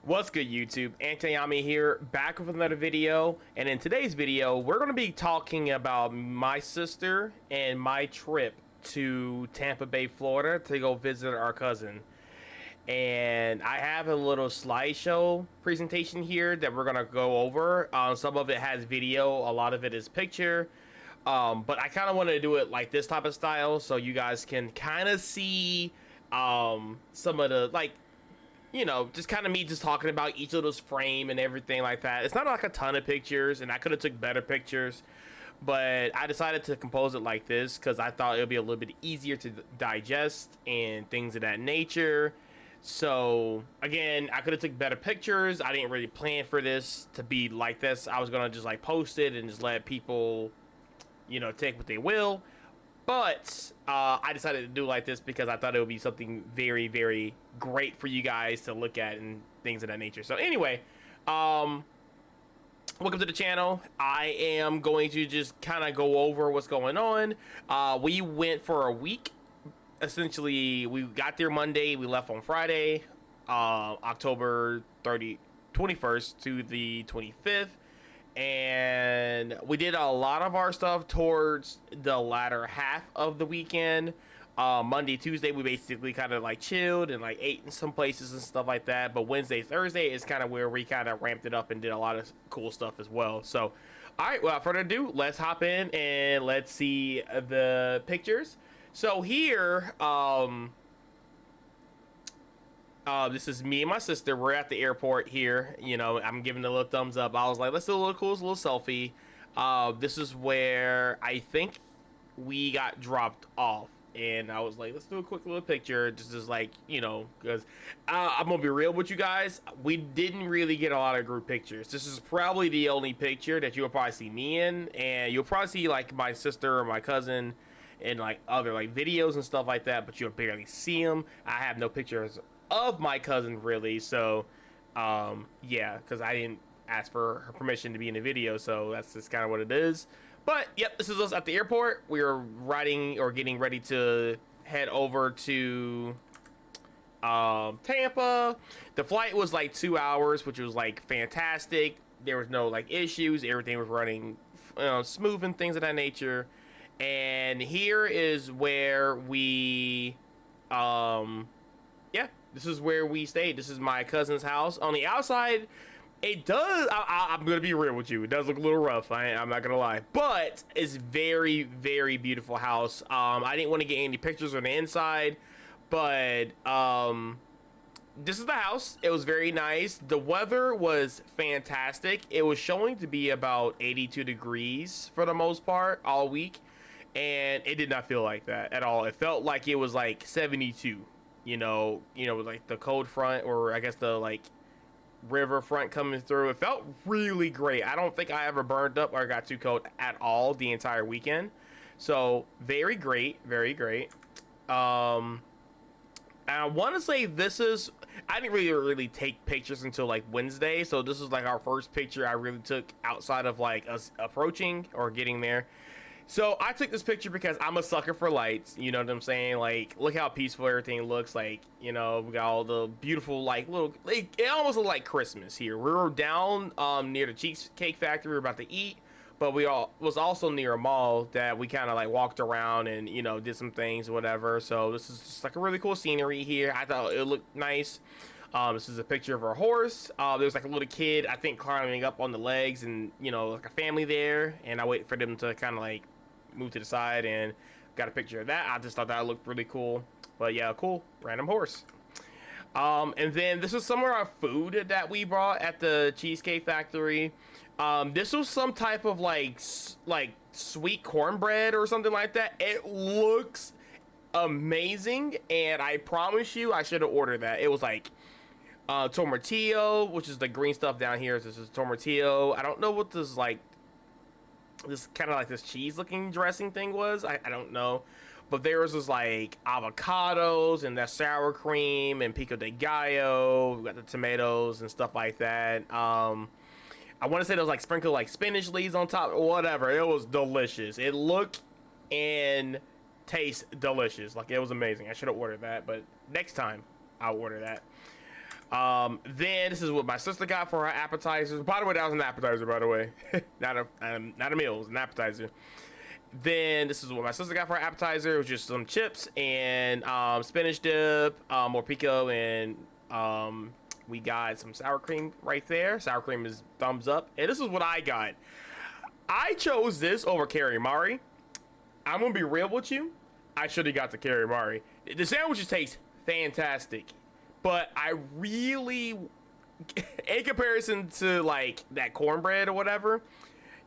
What's good, YouTube? Antayami here, back with another video, and in today's video we're going to be talking about my sister and my trip to Tampa Bay, Florida to go visit our cousin. And I have a little slideshow presentation here that we're going to go over. Some of it has video, a lot of it is picture, but I kind of want to do it like this type of style so you guys can kind of see some of the, like, you know, just kind of me just talking about each of those frame and everything like that. It's not like a ton of pictures, and I could have took better pictures, but I decided to compose it like this because I thought it would be a little bit easier to digest and things of that nature. So again, I could have took better pictures. I didn't really plan for this to be like this. I was gonna just like post it and just let people, you know, take what they will. But I decided to do like this because I thought it would be something very, very great for you guys to look at and things of that nature. So anyway, welcome to the channel. I am going to just kind of go over what's going on. We went for a week. Essentially, we got there Monday. We left on Friday, October 21st to the 25th. And we did a lot of our stuff towards the latter half of the weekend. Monday, Tuesday, we basically kind of like chilled and like ate in some places and stuff like that. But Wednesday, Thursday is kind of where we kind of ramped it up and did a lot of cool stuff as well. So, all right, without further ado, let's hop in and let's see the pictures. So here, this is me and my sister. We're at the airport here. You know, I'm giving a little thumbs up. I was like, let's do a little cool little selfie. This is where I think we got dropped off. And I was like, let's do a quick little picture. Just as like, you know, because I'm going to be real with you guys. We didn't really get a lot of group pictures. This is probably the only picture that you'll probably see me in. And you'll probably see like my sister or my cousin in like other like videos and stuff like that. But you'll barely see them. I have no pictures of my cousin really, so yeah, because I didn't ask for her permission to be in the video, so that's just kind of what it is. But yep, this is us at the airport. We are riding or getting ready to head over to Tampa. The flight was like 2 hours, which was like fantastic. There was no like issues. Everything was running smooth and things of that nature. And here is where we yeah, this is where we stayed. This is my cousin's house. On the outside, it does, I'm going to be real with you, it does look a little rough. I'm not going to lie. But it's very, very beautiful house. I didn't want to get any pictures on the inside, but this is the house. It was very nice. The weather was fantastic. It was showing to be about 82 degrees for the most part all week. And it did not feel like that at all. It felt like it was like 72. You know, like the cold front, or I guess the like river front coming through. It felt really great. I don't think I ever burned up or got too cold at all the entire weekend. So very great, very great. And I want to say I didn't really take pictures until like Wednesday. So this is like our first picture I really took outside of like us approaching or getting there. So I took this picture because I'm a sucker for lights, you know what I'm saying? Like, look how peaceful everything looks. Like, you know, we got all the beautiful, like, little, like, it almost looked like Christmas here. We were down near the Cheesecake Factory. We were about to eat, but was also near a mall that we kind of like walked around and, you know, did some things or whatever. So this is just like a really cool scenery here. I thought it looked nice. This is a picture of our horse. There's like a little kid, I think, climbing up on the legs, and, you know, like a family there. And I wait for them to kind of like move to the side and got a picture of that. I just thought that looked really cool. But yeah, cool random horse. And then this is some of our food that we brought at the Cheesecake Factory. This was some type of like sweet cornbread or something like that. It looks amazing, and I promise you I should have ordered that. It was like tomatillo, which is the green stuff down here. This is tomatillo. I don't know what this like, this kind of like this cheese looking dressing thing was. I don't know, but there was like avocados and that sour cream and pico de gallo. We got the tomatoes and stuff like that. I want to say there was like sprinkled like spinach leaves on top or whatever. It was delicious. It looked and tastes delicious. Like, it was amazing. I should have ordered that, but next time I'll order that. Then this is what my sister got for her appetizers. By the way, that was an appetizer, by the way. Not a meal, it was an appetizer. Then this is what my sister got for her appetizer. It was just some chips and spinach dip, more pico, and we got some sour cream right there. Sour cream is thumbs up. And this is what I got. I chose this over calamari. I'm gonna be real with you. I should have got the calamari. The sandwiches taste fantastic, but I really, in comparison to like that cornbread or whatever,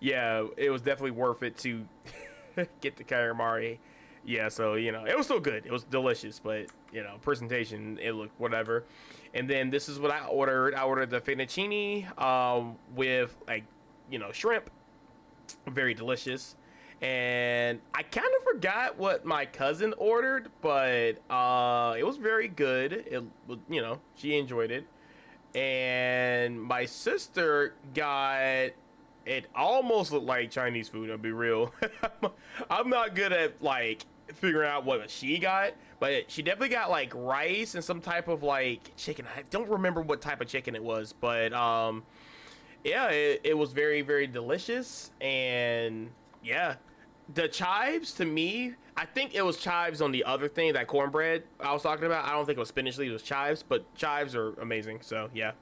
yeah, it was definitely worth it to get the calamari. Yeah, so you know, it was still good. It was delicious, but you know, presentation, it looked whatever. And then this is what I ordered. I ordered the fettuccine with like, you know, shrimp. Very delicious. And I kind of forgot what my cousin ordered, but it was very good. It was, you know, she enjoyed it. And my sister got, it almost looked like Chinese food, I'll be real. I'm not good at like figuring out what she got, but she definitely got like rice and some type of like chicken. I don't remember what type of chicken it was, but yeah, it was very, very delicious. And yeah, the chives, to me, I think it was chives on the other thing, that cornbread I was talking about. I don't think it was spinach leaves, it was chives, but chives are amazing. So yeah,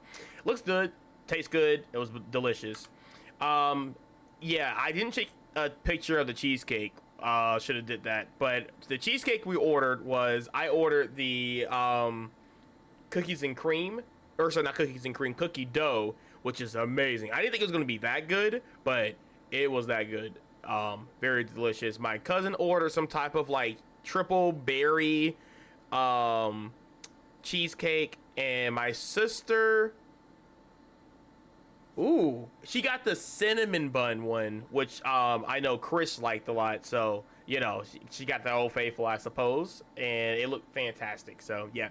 looks good, tastes good. It was delicious. Yeah, I didn't take a picture of the cheesecake. Should have did that. But the cheesecake we ordered was, I ordered the cookies and cream, or sorry, not cookies and cream, cookie dough, which is amazing. I didn't think it was going to be that good, but it was that good. Very delicious. My cousin ordered some type of like triple berry cheesecake, and my sister, ooh, she got the cinnamon bun one, which I know Chris liked a lot. So you know, she got the Old Faithful, I suppose, and it looked fantastic. So yeah.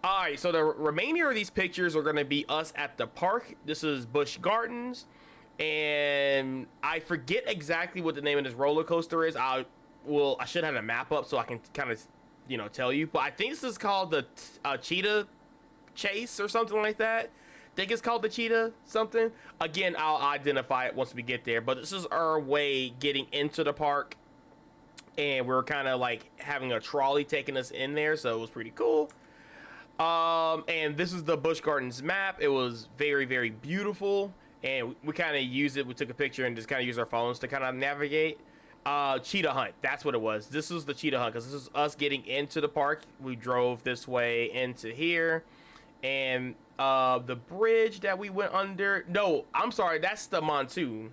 All right, so the remainder of these pictures are going to be us at the park. This is Busch Gardens, and I forget exactly what the name of this roller coaster is. I should have a map up so I can kind of, you know, tell you. But I think this is called the Cheetah Chase or something like that. I think it's called the Cheetah something. Again, I'll identify it once we get there. But this is our way getting into the park, and we're kind of like having a trolley taking us in there, so it was pretty cool. And this is the Busch Gardens map. It was very, very beautiful, and we kind of used it. We took a picture and just kind of used our phones to kind of navigate. Cheetah hunt, that's what it was. This is the cheetah hunt, because this is us getting into the park. We drove this way into here, and the bridge that we went under, no, I'm sorry, that's the monsoon.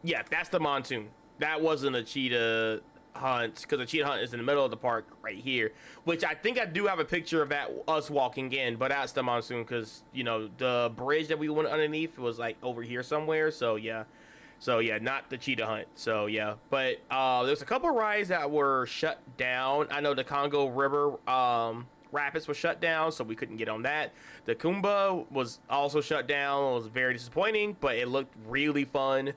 Yeah, that's the monsoon. That wasn't a cheetah hunt, because the cheetah hunt is in the middle of the park right here, which I think I do have a picture of that, us walking in, but that's the monsoon, because you know, the bridge that we went underneath was like over here somewhere. So yeah, not the cheetah hunt. So yeah, but there's a couple rides that were shut down. I know the Congo River Rapids was shut down, so we couldn't get on that. The Kumba was also shut down. It was very disappointing, but it looked really fun.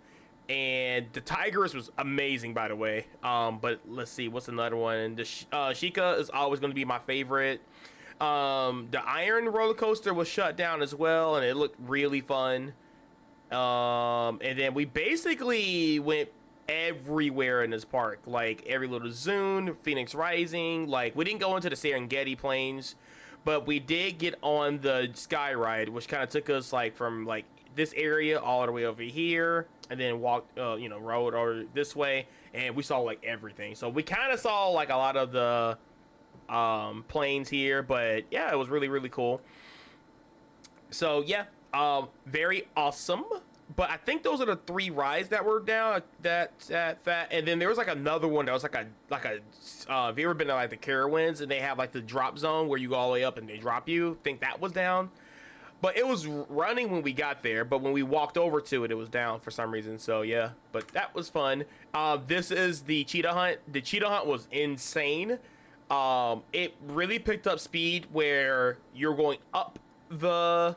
And the Tigers was amazing, by the way. But let's see, what's another one? The Sheikah is always going to be my favorite. The Iron roller coaster was shut down as well, and it looked really fun. And then we basically went everywhere in this park, like every little zone, Phoenix Rising. Like, we didn't go into the Serengeti Plains, but we did get on the Sky Ride, which kind of took us like from like this area all the way over here, and then walked, you know, road over this way, and we saw like everything. So we kind of saw like a lot of the planes here, but yeah, it was really, really cool. So yeah, very awesome. But I think those are the three rides that were down. That, and then there was like another one that was like a. Have you ever been to like the Carowinds, and they have like the drop zone where you go all the way up and they drop you? I think that was down. But it was running when we got there, but when we walked over to it, it was down for some reason. So yeah, but that was fun. This is the cheetah hunt. The cheetah hunt was insane. It really picked up speed where you're going up the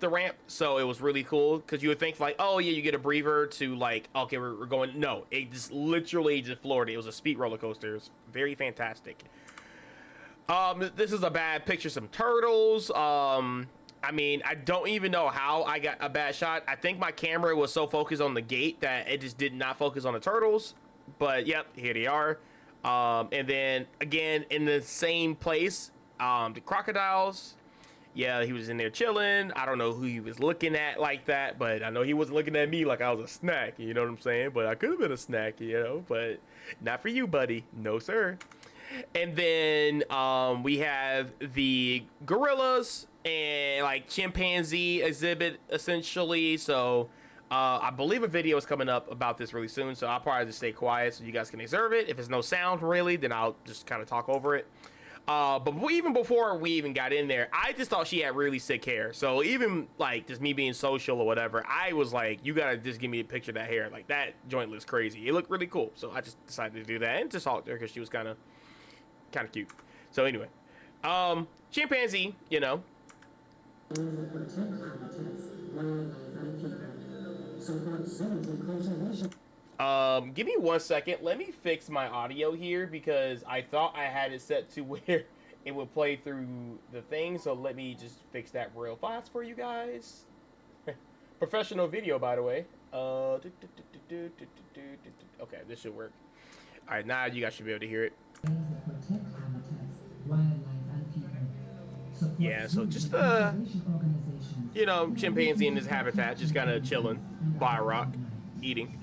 ramp, so it was really cool, because you would think like, oh yeah, you get a breather to like, okay, we're going. No, it just literally just floored it. It was a speed roller coaster. It was very fantastic. This is a bad picture. Some turtles. I mean, I don't even know how I got a bad shot. I think my camera was so focused on the gate that it just did not focus on the turtles. But yep, here they are. And then again in the same place, the crocodiles. Yeah, he was in there chilling. I don't know who he was looking at like that, but I know he wasn't looking at me like I was a snack. You know what I'm saying? But I could have been a snack, you know. But not for you, buddy. No, sir. And then we have the gorillas and like chimpanzee exhibit essentially. So I believe a video is coming up about this really soon. So I'll probably just stay quiet so you guys can observe it. If there's no sound really, then I'll just kind of talk over it. But even before we even got in there, I just thought she had really sick hair. So even like just me being social or whatever, I was like, you gotta just give me a picture of that hair. Like that joint looks crazy. It looked really cool. So I just decided to do that and just talk to her because she was kind of cute. So anyway, chimpanzee, you know. Give me 1 second. Let me fix my audio here because I thought I had it set to where it would play through the thing. So let me just fix that real fast for you guys. Professional video, by the way. Okay, this should work. All right, now you guys should be able to hear it. Yeah, so just you know, chimpanzee in his habitat, just kind of chilling by a rock, eating.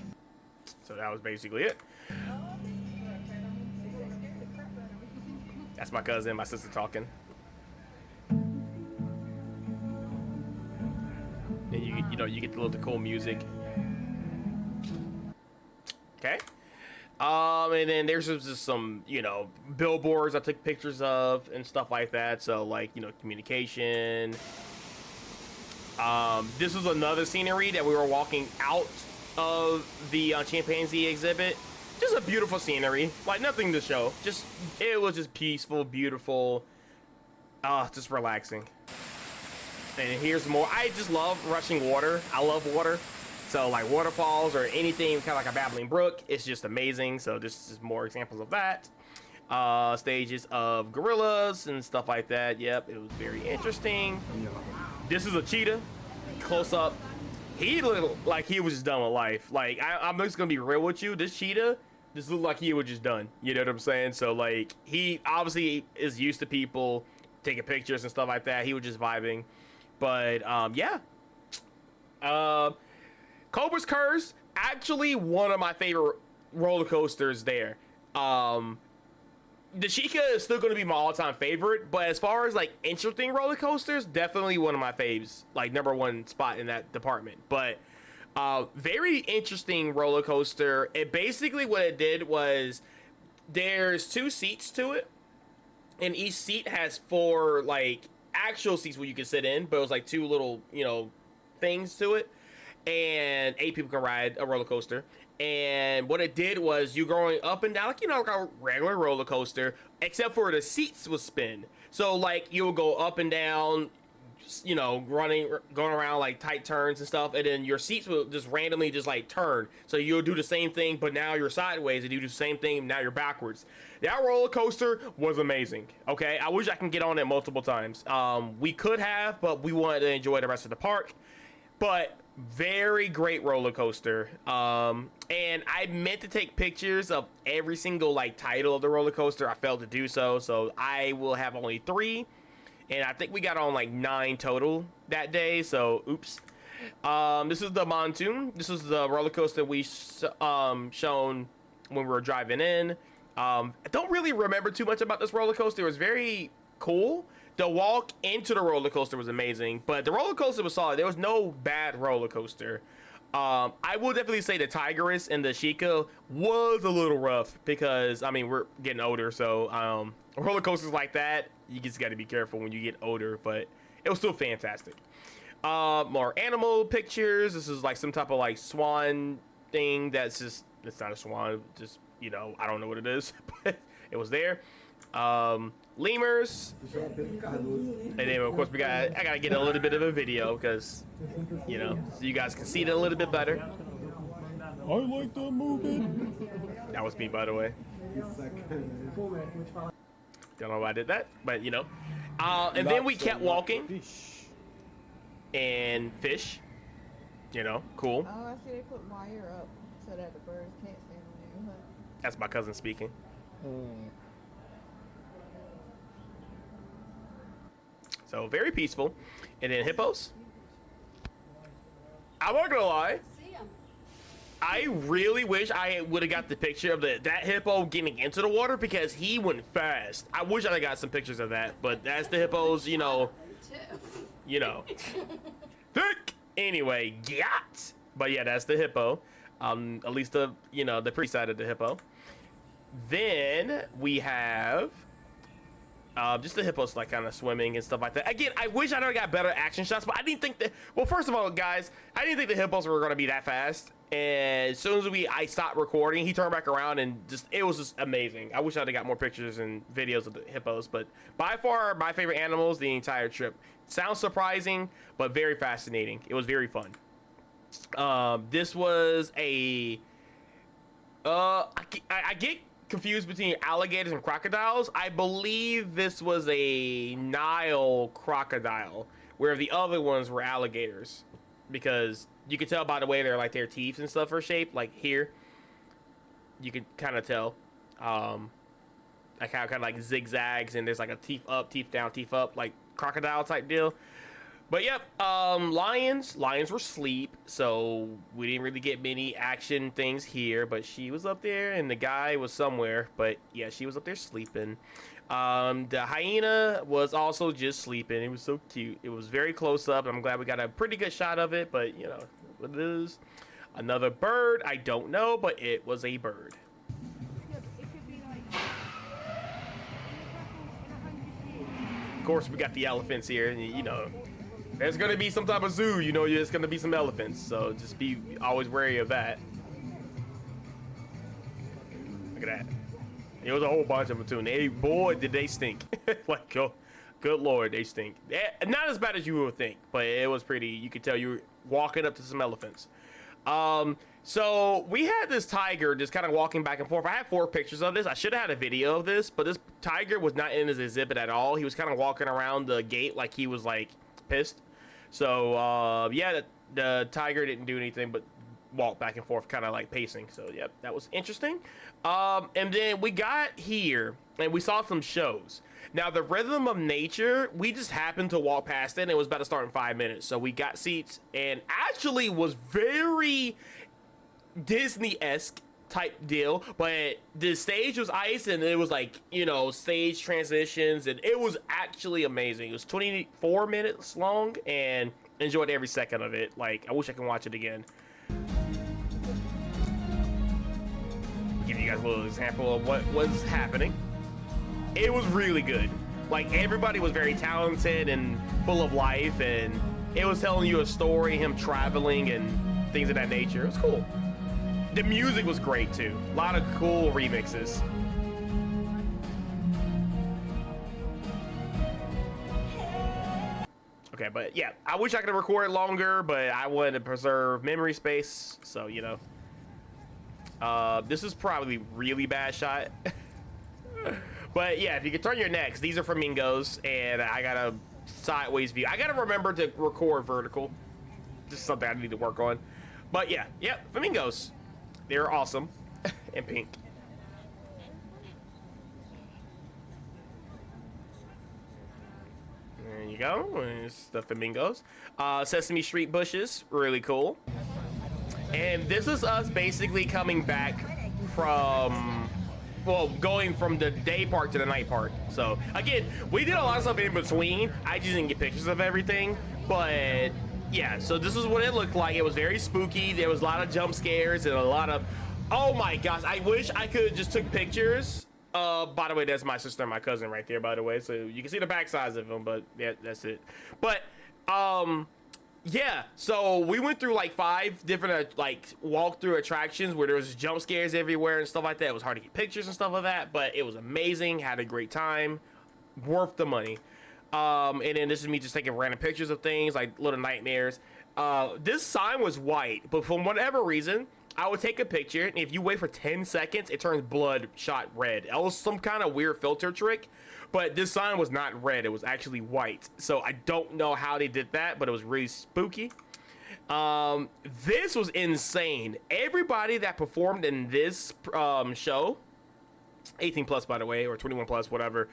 So that was basically it. That's my cousin, my sister talking. And you know, you get the cool music. Okay. And then there's just some, you know, billboards I took pictures of and stuff like that. So like, you know, communication. This was another scenery that we were walking out of the chimpanzee exhibit. Just a beautiful scenery, like nothing to show. Just, it was just peaceful, beautiful, just relaxing. And here's more. I just love rushing water. I love water. So like waterfalls or anything kind of like a babbling brook, it's just amazing. So this is more examples of that. Stages of gorillas and stuff like that. Yep, it was very interesting. This is a cheetah, close up. He looked like he was just done with life. Like I'm just gonna be real with you. This cheetah, this looked like he was just done. You know what I'm saying? So like he obviously is used to people taking pictures and stuff like that. He was just vibing. But yeah. Cobra's Curse, actually one of my favorite roller coasters there. The Chica is still going to be my all-time favorite, but as far as like interesting roller coasters, definitely one of my faves, like #1 spot in that department. But very interesting roller coaster. It basically what it did was there's 2 seats to it, and each seat has 4 like actual seats where you can sit in, but it was like 2 little, you know, things to it. And 8 people can ride a roller coaster. And what it did was you going up and down, like, you know, like a regular roller coaster, except for the seats would spin. So like you would go up and down, you know, going around like tight turns and stuff, and then your seats will just randomly just like turn. So you'll do the same thing, but now you're sideways, and you do the same thing, now you're backwards. That roller coaster was amazing. Okay, I wish I can get on it multiple times. We could have, but we wanted to enjoy the rest of the park. But very great roller coaster. And I meant to take pictures of every single like title of the roller coaster. I failed to do so, so I will have only 3, and I think we got on like 9 total that day, so oops. This is the Monsoon. This is the roller coaster we shown when we were driving in. I don't really remember too much about this roller coaster. It was very cool. The walk into the roller coaster was amazing, but the roller coaster was solid. There was no bad roller coaster. I will definitely say the Tigress and the Chica was a little rough because, I mean, we're getting older, so roller coasters like that, you just got to be careful when you get older, but it was still fantastic. More animal pictures. This is like some type of like swan thing that's just, it's not a swan, just, you know, I don't know what it is, but it was there. Lemurs, and then of course I gotta get a little bit of a video because, you know, so you guys can see it a little bit better. I like the movie. That was me, by the way. Don't know why I did that, but you know. And then we kept walking. Fish. And fish. You know, cool. Oh, I see they put wire up so that the birds can't stand on there. That's my cousin speaking. So very peaceful. And then hippos. I'm not gonna lie. I really wish I would have got the picture of that hippo getting into the water because he went fast. I wish I got some pictures of that, but that's the hippos, you know. Thick. Anyway, yacht. But yeah, that's the hippo. At least the pretty side of the hippo. Then we have just the hippos like kind of swimming and stuff like that. Again, I wish I would have got better action shots, but I didn't think that. Well, first of all, guys, I didn't think the hippos were going to be that fast. And as soon as I stopped recording, he turned back around and it was just amazing. I wish I'd have got more pictures and videos of the hippos, but by far my favorite animals the entire trip. Sounds surprising, but very fascinating. It was very fun. This was I get confused between alligators and crocodiles. I believe this was a Nile crocodile, where the other ones were alligators, because you can tell by the way their teeth and stuff are shaped. Like here, you can kind of tell, like how kind of like zigzags, and there's like a teeth up, teeth down, teeth up, like crocodile type deal. But yep, lions were asleep, so we didn't really get many action things here. But she was up there, and the guy was somewhere. But yeah, she was up there sleeping. The hyena was also just sleeping. It was so cute. It was very close up. I'm glad we got a pretty good shot of it. But you know what it is. Another bird. I don't know, but it was a bird. Of course, we got the elephants here, and you know. There's gonna be some type of zoo, you know, there's gonna be some elephants, so just be always wary of that. Look at that. There was a whole bunch of them too, and they, boy, did they stink. Like, oh, good lord, they stink. Not as bad as you would think, but it was pretty, you could tell you were walking up to some elephants. So we had this tiger just kind of walking back and forth. I had 4 pictures of this. I should have had a video of this, but this tiger was not in his exhibit at all. He was kind of walking around the gate like he was like pissed. So yeah, the tiger didn't do anything but walk back and forth, kind of like pacing. So yep, that was interesting. And then we got here and we saw some shows. Now the Rhythm of Nature, we just happened to walk past it and it was about to start in 5 minutes, so we got seats and actually was very Disney-esque type deal, but the stage was ice and it was like, you know, stage transitions, and it was actually amazing. It was 24 minutes long and enjoyed every second of it. Like, I wish I could watch it again. Give you guys a little example of what was happening. It was really good. Like, everybody was very talented and full of life, and it was telling you a story, him traveling and things of that nature. It was cool. The music was great too. A lot of cool remixes. Okay, but yeah, I wish I could have recorded longer, but I wanted to preserve memory space, so you know. This is probably really bad shot. But yeah, if you could turn your necks, these are flamingos, and I got a sideways view. I gotta remember to record vertical. This is something I need to work on. But yeah, flamingos. They're awesome. And pink. There you go. It's the flamingos. Sesame Street bushes. Really cool. And this is us basically coming back from, well, going from the day park to the night park. So again, we did a lot of stuff in between. I just didn't get pictures of everything, but yeah, so this is what it looked like. It was very spooky. There was a lot of jump scares and a lot of, oh my gosh, I wish I could have just took pictures. By the way, that's my sister and my cousin right there, by the way, so you can see the back sides of them, but yeah, that's it. But yeah, so we went through like 5 different like walkthrough attractions where there was jump scares everywhere and stuff like that. It was hard to get pictures and stuff like that, but it was amazing. Had a great time, worth the money. And then this is me just taking random pictures of things like little nightmares. This sign was white, but for whatever reason, I would take a picture, and if you wait for 10 seconds, it turns bloodshot red. That was some kind of weird filter trick, but this sign was not red. It was actually white. So I don't know how they did that, but it was really spooky. This was insane. Everybody that performed in this show, 18 plus, by the way, or 21 plus, whatever.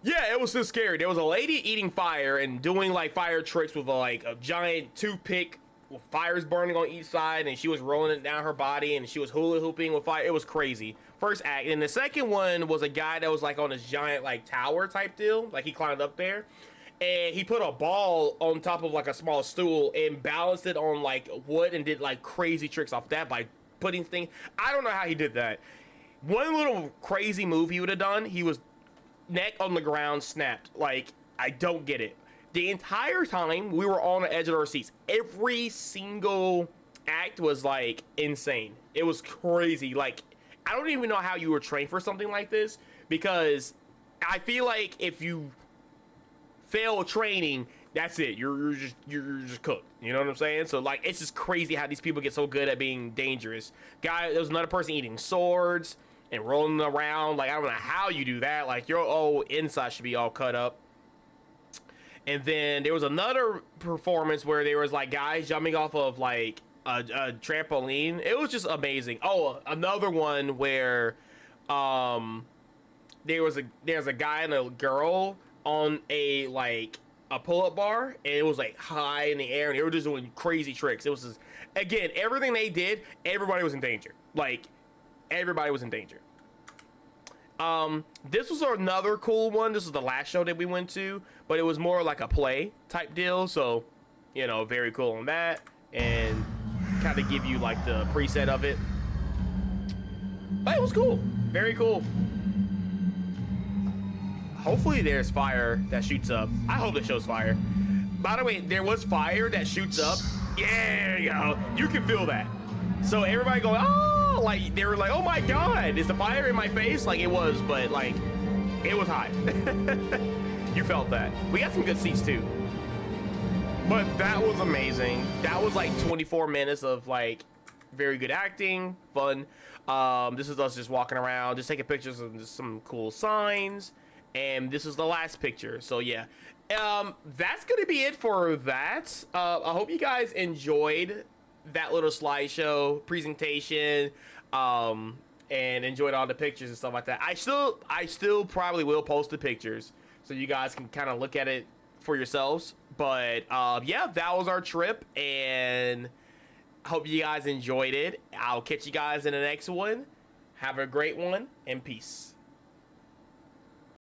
Yeah, it was so scary. There was a lady eating fire and doing like fire tricks with like a giant toothpick with fires burning on each side, and she was rolling it down her body, and she was hula hooping with fire. It was crazy. First act. And the second one was a guy that was like on this giant like tower type deal. Like he climbed up there, and he put a ball on top of like a small stool and balanced it on like wood and did like crazy tricks off that by putting things. I don't know how he did that. One little crazy move he would have done, he was neck on the ground snapped. Like, I don't get it. The entire time we were on the edge of our seats. Every single act was like insane. It was crazy. Like, I don't even know how you were trained for something like this, because I feel like if you fail training, that's it. You're just cooked. You know what I'm saying? So like, it's just crazy how these people get so good at being dangerous. There was another person eating swords and rolling around. Like, I don't know how you do that. Like, your whole inside should be all cut up. And then there was another performance where there was like guys jumping off of like a trampoline. It was just amazing. Oh, another one where there's a guy and a girl on a pull-up bar, and it was like high in the air, and they were just doing crazy tricks. It was just, again, everything they did, everybody was in danger. Like, everybody was in danger. This was another cool one. This was the last show that we went to, but it was more like a play type deal. So, you know, very cool on that, and kind of give you like the preset of it. But it was cool. Very cool. Hopefully there's fire that shoots up. I hope it shows fire. By the way, there was fire that shoots up. Yeah, there you go. You can feel that. So everybody going, oh, like they were like, oh my God, is the fire in my face? Like it was, but like it was hot. You felt that. We got some good seats too. But that was amazing. That was like 24 minutes of like very good acting, fun. This is us just walking around, just taking pictures of just some cool signs. And this is the last picture. So yeah, that's gonna be it for that. I hope you guys enjoyed that little slideshow presentation, and enjoyed all the pictures and stuff like that. I still probably will post the pictures so you guys can kind of look at it for yourselves. But yeah, that was our trip, and I hope you guys enjoyed it. I'll catch you guys in the next one. Have a great one, and peace.